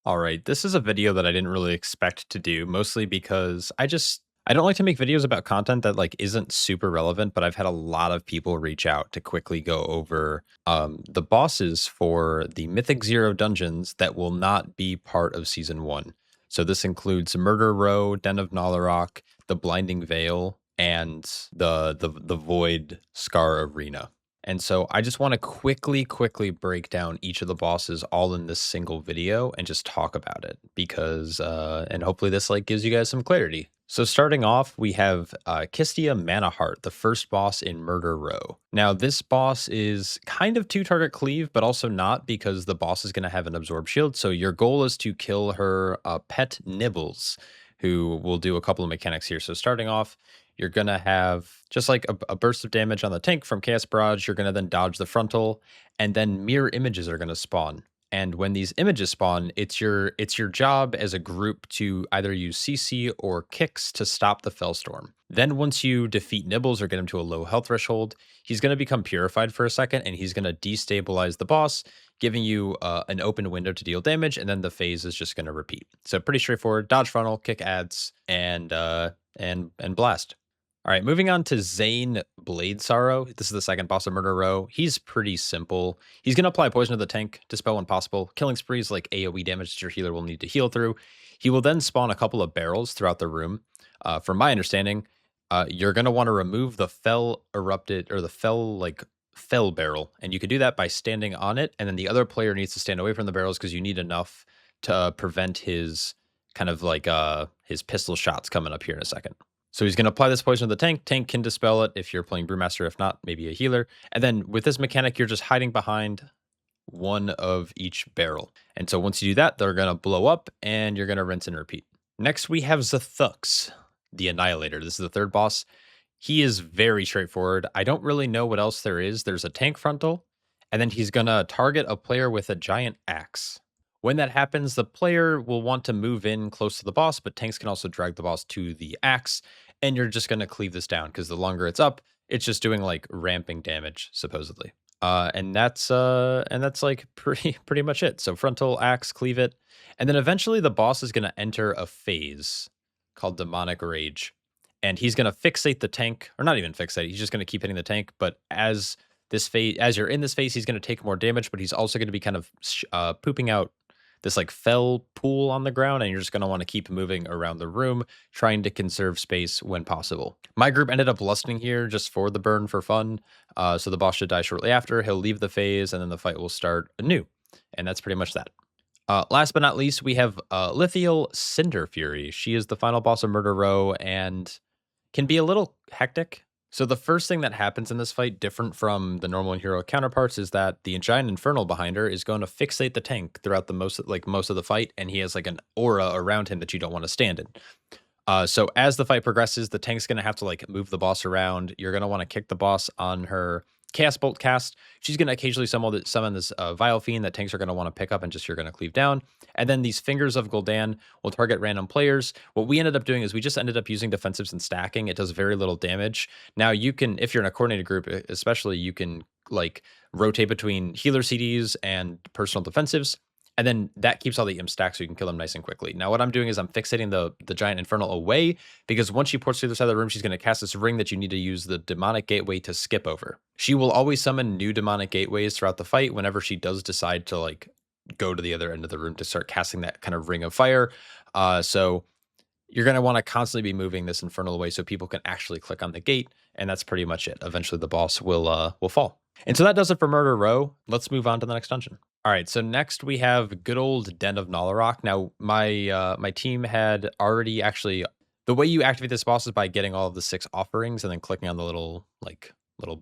All right, this is a video that I didn't really expect to do, mostly because I don't like to make videos about content that like isn't super relevant, but I've had a lot of people reach out to quickly go over the bosses for the Mythic Zero dungeons that will not be part of season 1. So this includes Murder Row, Den of Nalorakk, the Blinding Vale, and the Void Scar Arena. And so I just want to quickly break down each of the bosses all in this single video and just talk about it because, and hopefully this like gives you guys some clarity. So starting off, we have Kistia Manaheart, the first boss in Murder Row. Now this boss is kind of 2-target cleave, but also not because the boss is going to have an absorb shield. So your goal is to kill her pet Nibbles, who will do a couple of mechanics here. So starting off, you're going to have just like a burst of damage on the tank from Chaos Barrage. You're going to then dodge the frontal, and then mirror images are going to spawn. And when these images spawn, it's your job as a group to either use CC or kicks to stop the Fellstorm. Then once you defeat Nibbles or get him to a low health threshold, he's going to become purified for a second, and he's going to destabilize the boss, giving you an open window to deal damage, and then the phase is just going to repeat. So pretty straightforward. Dodge frontal, kick adds, and blast. All right, moving on to Zane Blade Sorrow. This is the second boss of Murder Row. He's pretty simple. He's going to apply poison to the tank, dispel when possible. Killing sprees like AoE damage that your healer will need to heal through. He will then spawn a couple of barrels throughout the room. From my understanding, you're going to want to remove the fell erupted or the fell barrel, and you can do that by standing on it. And then the other player needs to stand away from the barrels because you need enough to prevent his kind of like his pistol shots coming up here in a second. So he's going to apply this poison to the tank. Tank can dispel it if you're playing Brewmaster. If not, maybe a healer. And then with this mechanic, you're just hiding behind one of each barrel. And so once you do that, they're going to blow up and you're going to rinse and repeat. Next, we have Zathux, the Annihilator. This is the third boss. He is very straightforward. I don't really know what else there is. There's a tank frontal, and then he's going to target a player with a giant axe. When that happens, the player will want to move in close to the boss, but tanks can also drag the boss to the axe, and you're just going to cleave this down because the longer it's up, it's just doing like ramping damage, supposedly. And that's like pretty much it. So frontal, axe, cleave it, and then eventually the boss is going to enter a phase called Demonic Rage, and he's going to fixate the tank, or not even fixate. He's just going to keep hitting the tank, but as you're in this phase, he's going to take more damage, but he's also going to be kind of pooping out this like fell pool on the ground, and you're just going to want to keep moving around the room, trying to conserve space when possible. My group ended up lusting here just for the burn for fun, so the boss should die shortly after. He'll leave the phase, and then the fight will start anew, and that's pretty much that. Last but not least, we have Lithial Cinder Fury. She is the final boss of Murder Row and can be a little hectic. So the first thing that happens in this fight, different from the normal hero counterparts, is that the giant infernal behind her is going to fixate the tank throughout the most of the fight, and he has like an aura around him that you don't want to stand in. So as the fight progresses, the tank's going to have to like move the boss around. You're going to want to kick the boss on her Chaos Bolt cast. She's going to occasionally summon this Vile Fiend that tanks are going to want to pick up, and just you're going to cleave down. And then these Fingers of Gul'dan will target random players. What we ended up doing is we just ended up using defensives and stacking. It does very little damage. Now you can, if you're in a coordinated group, especially, you can like rotate between healer CDs and personal defensives. And then that keeps all the imp stacks so you can kill them nice and quickly. Now what I'm doing is I'm fixating the giant infernal away, because once she ports to the other side of the room, she's going to cast this ring that you need to use the demonic gateway to skip over. She will always summon new demonic gateways throughout the fight whenever she does decide to like go to the other end of the room to start casting that kind of ring of fire. So you're going to want to constantly be moving this infernal away so people can actually click on the gate, and that's pretty much it. Eventually the boss will fall. And so that does it for Murder Row. Let's move on to the next dungeon. All right, so next we have good old Den of Nalorakk. Now, my team had already actually, the way you activate this boss is by getting all of the 6 offerings and then clicking on the little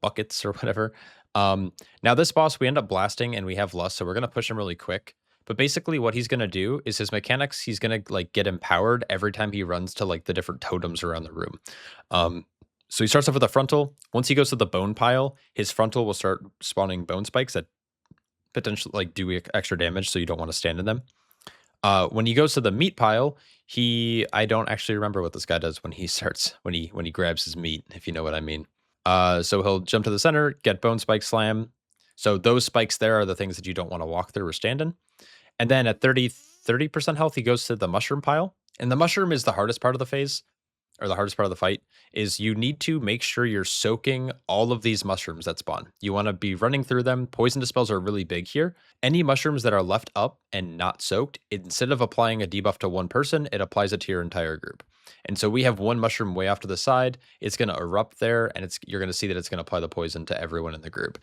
buckets or whatever. Now this boss we end up blasting, and we have Lust, so we're gonna push him really quick. But basically what he's gonna do is his mechanics, he's gonna like get empowered every time he runs to like the different totems around the room. So he starts off with a frontal. Once he goes to the bone pile, his frontal will start spawning bone spikes that potentially like do extra damage, so you don't want to stand in them. When he goes to the meat pile, I don't actually remember what this guy does when he grabs his meat, if you know what I mean. So he'll jump to the center, get bone spike slam. So those spikes there are the things that you don't want to walk through or stand in. And then at 30 30% health, he goes to the mushroom pile. And the mushroom is the hardest part of the phase, or the hardest part of the fight, is you need to make sure you're soaking all of these mushrooms that spawn. You want to be running through them. Poison dispels are really big here. Any mushrooms that are left up and not soaked, instead of applying a debuff to one person, it applies it to your entire group. And so we have one mushroom way off to the side. It's going to erupt there, and you're going to see that it's going to apply the poison to everyone in the group.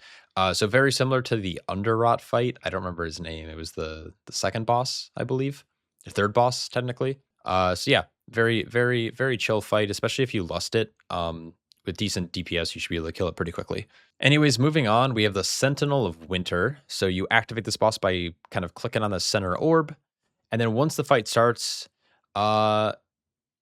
So very similar to the Underrot fight. I don't remember his name. It was the second boss, I believe. The third boss, technically. So yeah, very, very, very chill fight, especially if you lust it. With decent DPS, you should be able to kill it pretty quickly. Anyways, moving on, we have the Sentinel of Winter. So you activate this boss by kind of clicking on the center orb. And then once the fight starts,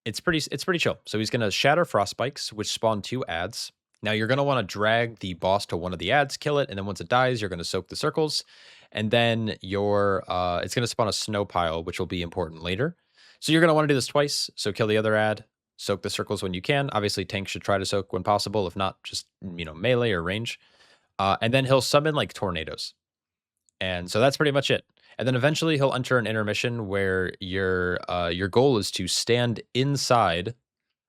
it's pretty chill. So he's going to shatter frost spikes, which spawn 2 ads. Now you're going to want to drag the boss to one of the ads, kill it, and then once it dies, you're going to soak the circles. And then it's going to spawn a snow pile, which will be important later. So you're going to want to do this twice. So kill the other ad, soak the circles when you can. Obviously, tanks should try to soak when possible. If not, just, melee or range. And then he'll summon like tornadoes. And so that's pretty much it. And then eventually he'll enter an intermission where your goal is to stand inside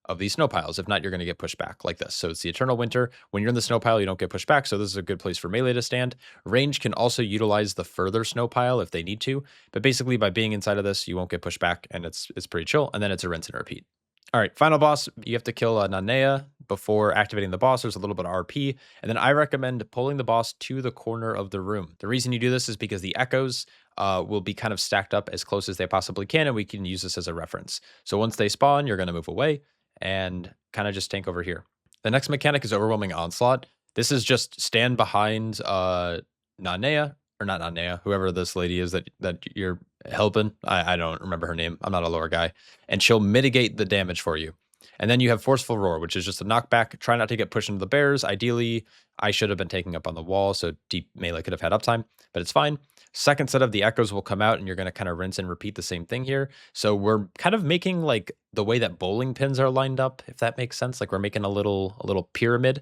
of these snow piles. If not, you're going to get pushed back like this. So it's the Eternal Winter. When you're in the snow pile, you don't get pushed back. So this is a good place for melee to stand. Range can also utilize the further snow pile if they need to. But basically, by being inside of this, you won't get pushed back, and it's pretty chill. And then it's a rinse and repeat. All right, final boss. You have to kill Nanea before activating the boss. There's a little bit of RP. And then I recommend pulling the boss to the corner of the room. The reason you do this is because the echoes will be kind of stacked up as close as they possibly can, and we can use this as a reference. So once they spawn, you're going to move away and kind of just tank over here. The next mechanic is Overwhelming Onslaught. This is just stand behind Nanea, or not Nanea, whoever this lady is that you're helping. I don't remember her name. I'm not a lore guy. And she'll mitigate the damage for you. And then you have Forceful Roar, which is just a knockback. Try not to get pushed into the bears. Ideally, I should have been taking up on the wall, so deep melee could have had uptime, but it's fine. Second set of the echoes will come out, and you're going to kind of rinse and repeat the same thing here. So we're kind of making like the way that bowling pins are lined up, if that makes sense. Like we're making a little pyramid.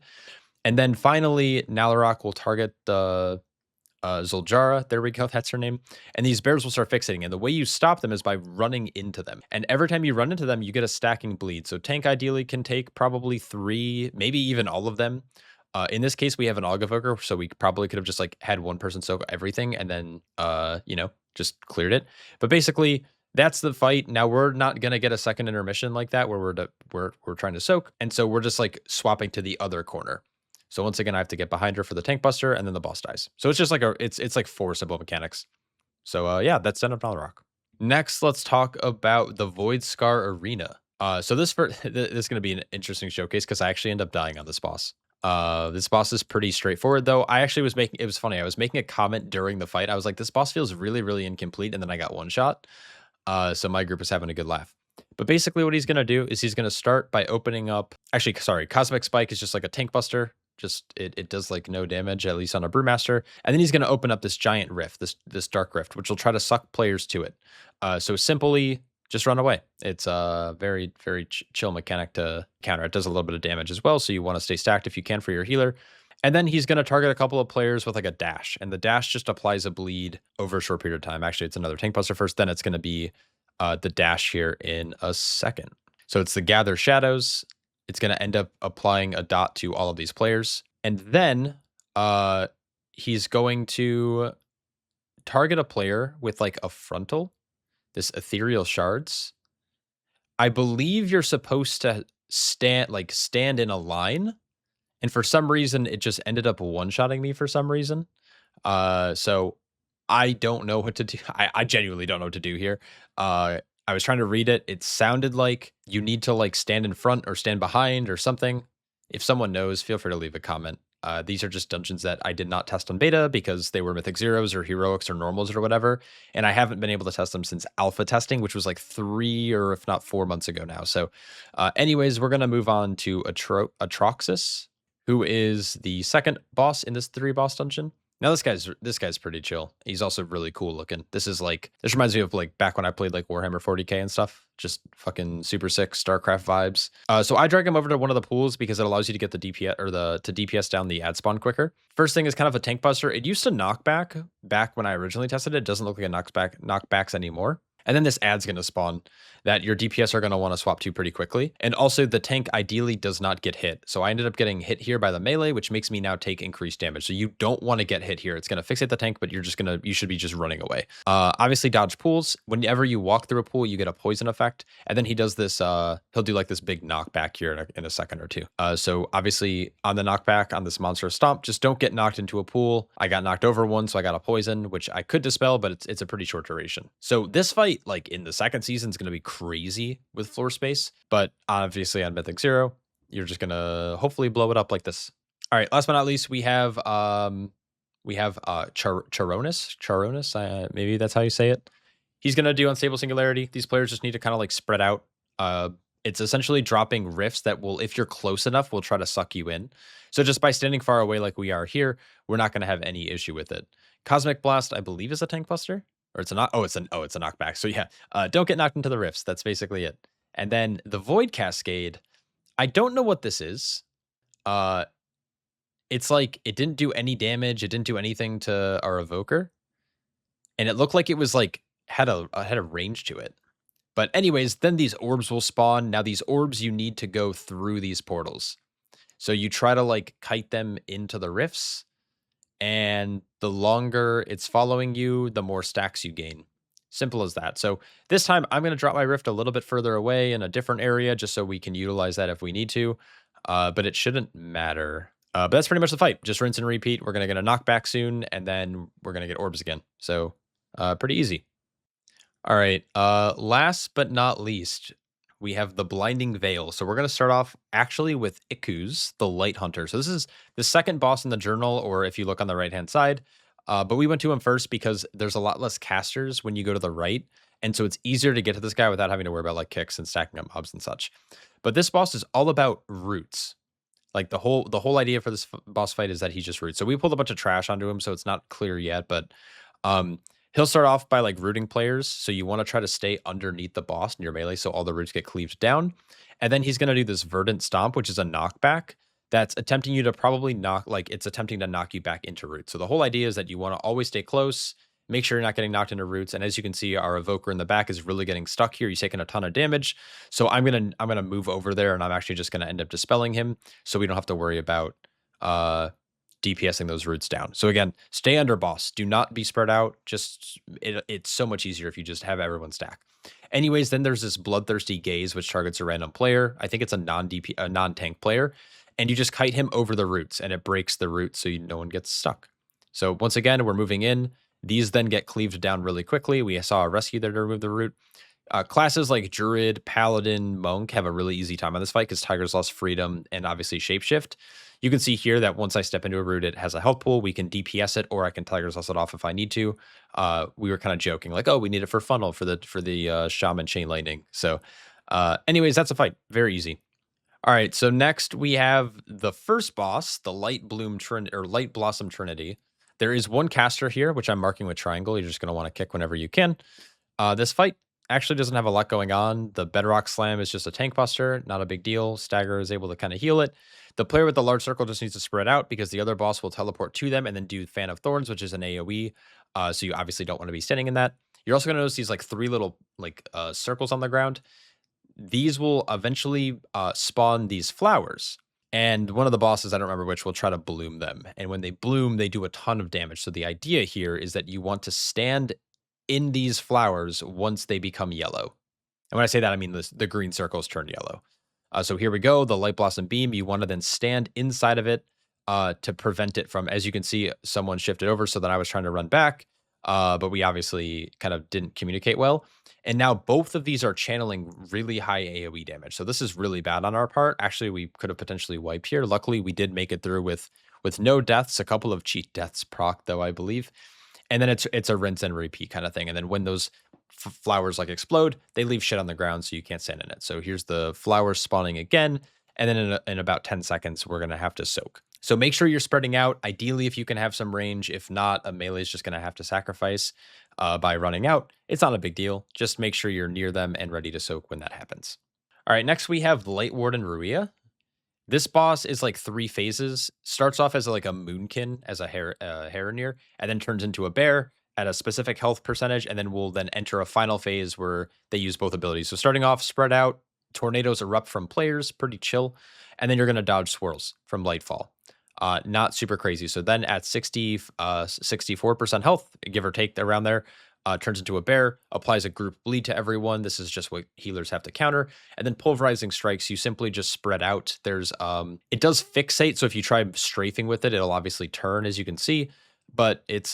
And then finally, Nalorakk will target the Zul'Jara, there we go, that's her name. And these bears will start fixating, and the way you stop them is by running into them. And every time you run into them, you get a stacking bleed. So tank ideally can take probably 3, maybe even all of them. In this case, we have an Augavoker, so we probably could have just like had one person soak everything and then, just cleared it. But basically, that's the fight. Now we're not gonna get a second intermission like that where we're trying to soak, and so we're just like swapping to the other corner. So once again, I have to get behind her for the tank buster, and then the boss dies. So it's just like it's like 4 simple mechanics. So yeah, that's End of Nalorakk. Next, let's talk about the Voidscar Arena. So this is going to be an interesting showcase because I actually end up dying on this boss. This boss is pretty straightforward, though. It was funny. I was making a comment during the fight. I was like, this boss feels really, really incomplete, and then I got one shot. So my group is having a good laugh. But basically what he's going to do is he's going to start by opening up. Actually, sorry, Cosmic Spike is just like a tank buster. Just it does like no damage, at least on a Brewmaster. And then he's going to open up this giant rift, this dark rift, which will try to suck players to it. So simply just run away. It's a very, very chill mechanic to counter. It does a little bit of damage as well, so you want to stay stacked if you can for your healer. And then he's going to target a couple of players with like a dash, and the dash just applies a bleed over a short period of time. Actually, it's another tank buster first, then it's going to be the dash here in a second. So it's the Gather Shadows. It's going to end up applying a dot to all of these players. And then he's going to target a player with like a frontal, this ethereal shards. I believe you're supposed to stand in a line. And for some reason, it just ended up one-shotting me for some reason. So I don't know what to do. I genuinely don't know what to do here. I was trying to read it. It sounded like you need to like stand in front or stand behind or something. If someone knows, feel free to leave a comment. These are just dungeons that I did not test on beta because they were Mythic Zeros or Heroics or Normals or whatever. And I haven't been able to test them since alpha testing, which was like 3 or if not 4 months ago now. So anyways, we're going to move on to Atroxus, who is the second boss in this 3-boss dungeon. Now this guy's pretty chill. He's also really cool looking. This reminds me of like back when I played like Warhammer 40K and stuff. Just fucking super sick StarCraft vibes. So I drag him over to one of the pools because it allows you to get the DPS or to DPS down the ad spawn quicker. First thing is kind of a tank buster. It used to knock back when I originally tested it. It doesn't look like it knocks back knockbacks anymore. And then this ad's going to spawn that your DPS are going to want to swap to pretty quickly. And also the tank ideally does not get hit. So I ended up getting hit here by the melee, which makes me now take increased damage. So you don't want to get hit here. It's going to fixate the tank, but you should be just running away. Obviously dodge pools. Whenever you walk through a pool, you get a poison effect. And then he does this, he'll do like this big knockback here in a second or two. So obviously on the knockback on this monster stomp, just don't get knocked into a pool. I got knocked over one, so I got a poison, which I could dispel, but it's a pretty short duration. So this fight, like in the second season, is going to be crazy with floor space, but obviously on Mythic 0, you're just going to hopefully blow it up like this. All right, last but not least, we have Charonis, maybe that's how you say it. He's going to do Unstable Singularity. These players just need to kind of like spread out. It's essentially dropping rifts that will, if you're close enough, will try to suck you in. So just by standing far away like we are here, we're not going to have any issue with it. Cosmic Blast, I believe, is a tank buster. Or it's a it's a knockback. So yeah, don't get knocked into the rifts. That's basically it. And then the Void Cascade, I don't know what this is. It's like it didn't do any damage. It didn't do anything to our evoker, and it looked like it was like had a range to it. But anyways, then these orbs will spawn. Now these orbs, you need to go through these portals. So you try to like kite them into the rifts, and the longer it's following you, the more stacks you gain. Simple as that. So this time I'm going to drop my rift a little bit further away in a different area just so we can utilize that if we need to. But it shouldn't matter. But that's pretty much the fight. Just rinse and repeat. We're going to get a knockback soon, and then we're going to get orbs again. So pretty easy. All right. Last but not least, we have the Blinding Veil. So we're going to start off actually with Ikuz, the Light Hunter. So this is the second boss in the journal, or if you look on the right-hand side. But we went to him first because there's a lot less casters when you go to the right. And so it's easier to get to this guy without having to worry about like kicks and stacking up mobs and such. But this boss is all about roots. Like the whole idea for this boss fight is that he just roots. So we pulled a bunch of trash onto him, so it's not clear yet, but he'll start off by like rooting players. So you want to try to stay underneath the boss in your melee so all the roots get cleaved down. And then he's going to do this Verdant Stomp, which is a knockback that's attempting you to probably it's attempting to knock you back into roots. So the whole idea is that you want to always stay close, make sure you're not getting knocked into roots. And as you can see, our evoker in the back is really getting stuck here. He's taking a ton of damage. So I'm gonna move over there, and I'm actually just gonna end up dispelling him, so we don't have to worry about DPSing those roots down. So again, stay under boss. Do not be spread out. It's so much easier if you just have everyone stack. Anyways, then there's this Bloodthirsty Gaze, which targets a random player. I think it's a non-tank player, and you just kite him over the roots, and it breaks the root so no one gets stuck. So once again, we're moving in. These then get cleaved down really quickly. We saw a rescue there to remove the root. Classes like Druid, Paladin, Monk have a really easy time on this fight because Tiger's lost freedom and obviously Shapeshift. You can see here that once I step into a root, it has a health pool. We can DPS it, or I can Tiger's lost it off if I need to. We were kind of joking, like, oh, we need it for funnel for the Shaman Chain Lightning. So anyways, that's a fight. Very easy. All right, so next we have the first boss, the Light Blossom Trinity. There is one caster here, which I'm marking with triangle. You're just going to want to kick whenever you can. This fight actually doesn't have a lot going on. The Bedrock Slam is just a tank buster. Not a big deal. Stagger is able to kind of heal it. The player with the large circle just needs to spread out because the other boss will teleport to them and then do Fan of Thorns, which is an AoE. So you obviously don't want to be standing in that. You're also going to notice these like three little circles on the ground. These will eventually spawn these flowers. And one of the bosses, I don't remember which, will try to bloom them. And when they bloom, they do a ton of damage. So the idea here is that you want to stand in these flowers once they become yellow. And when I say that, I mean the green circles turn yellow. So here we go, the Light Blossom Beam. You want to then stand inside of it to prevent it from, as you can see, someone shifted over so that I was trying to run back. But we obviously kind of didn't communicate well. And now both of these are channeling really high AoE damage. So this is really bad on our part. Actually, we could have potentially wiped here. Luckily, we did make it through with no deaths, a couple of cheat deaths proc, though, I believe. And then it's a rinse and repeat kind of thing. And then when those flowers like explode, they leave shit on the ground so you can't stand in it. So here's the flowers spawning again. And then in about 10 seconds, we're going to have to soak. So make sure you're spreading out. Ideally, if you can have some range. If not, a melee is just going to have to sacrifice by running out. It's not a big deal. Just make sure you're near them and ready to soak when that happens. All right, next we have Light Warden Ruia. This boss is like 3 phases. Starts off as like a moonkin, as a Heronir, and then turns into a bear, at a specific health percentage, and then we'll then enter a final phase where they use both abilities. So starting off, spread out, tornadoes erupt from players, pretty chill, and then you're going to dodge swirls from Lightfall. Not super crazy. So then at 64% health, give or take around there, turns into a bear, applies a group bleed to everyone. This is just what healers have to counter. And then pulverizing strikes, you simply just spread out. There's it does fixate, so if you try strafing with it, it'll obviously turn, as you can see, but it's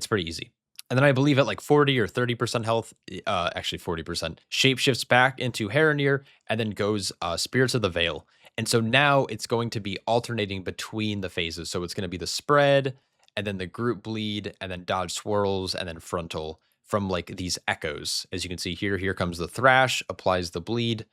pretty easy. And then I believe at like 40 or 30% health, actually 40%, shapeshifts back into Heronir and then goes Spirits of the Vale. And so now it's going to be alternating between the phases. So it's going to be the spread and then the group bleed and then dodge swirls and then frontal from like these echoes. As you can see here, here comes the thrash, applies the bleed.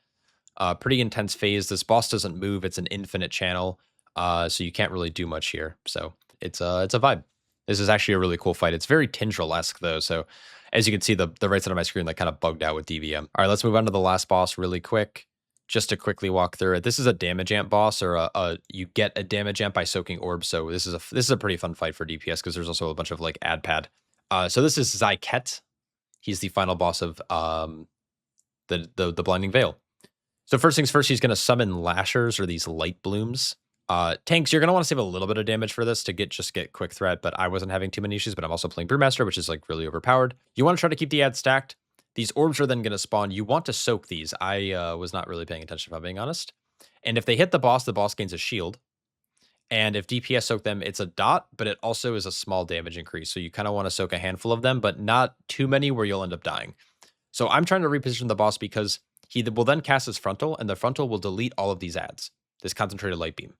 Pretty intense phase. This boss doesn't move. It's an infinite channel. So you can't really do much here. So it's a vibe. This is actually a really cool fight. It's very Tindral-esque though. So as you can see, the right side of my screen like kind of bugged out with DVM. All right, let's move on to the last boss really quick. Just to quickly walk through it. This is a damage amp boss, or you get a damage amp by soaking orbs. So this is a pretty fun fight for DPS because there's also a bunch of like ad pad. So this is Zyket. He's the final boss of the Blinding Veil. So first things first, he's going to summon Lashers, or these light blooms. Tanks, you're going to want to save a little bit of damage for this to get quick threat, but I wasn't having too many issues, but I'm also playing Brewmaster, which is like really overpowered. You want to try to keep the ads stacked. These orbs are then going to spawn. You want to soak these. I was not really paying attention, if I'm being honest. And if they hit the boss gains a shield. And if DPS soak them, it's a dot, but it also is a small damage increase. So you kind of want to soak a handful of them, but not too many where you'll end up dying. So I'm trying to reposition the boss because he will then cast his frontal, and the frontal will delete all of these ads, this concentrated light beam.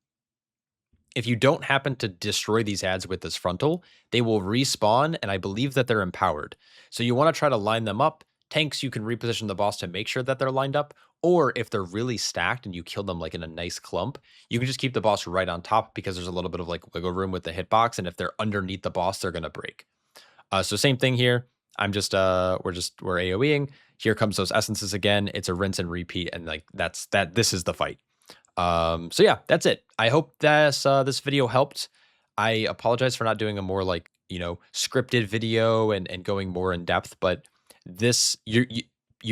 If you don't happen to destroy these ads with this frontal, they will respawn, and I believe that they're empowered. So you want to try to line them up. Tanks, you can reposition the boss to make sure that they're lined up, or if they're really stacked and you kill them like in a nice clump, you can just keep the boss right on top because there's a little bit of like wiggle room with the hitbox, and if they're underneath the boss, they're going to break. So same thing here. We're AoEing. Here comes those essences again. It's a rinse and repeat, and like this is the fight. So yeah, that's it. I hope this video helped. I apologize for not doing a more like, scripted video and going more in depth, but this you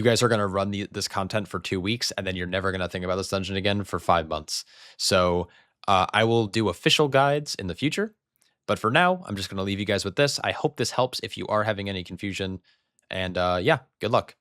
guys are going to run this content for 2 weeks, and then you're never going to think about this dungeon again for 5 months. So I will do official guides in the future, but for now, I'm just going to leave you guys with this. I hope this helps if you are having any confusion, and yeah, good luck.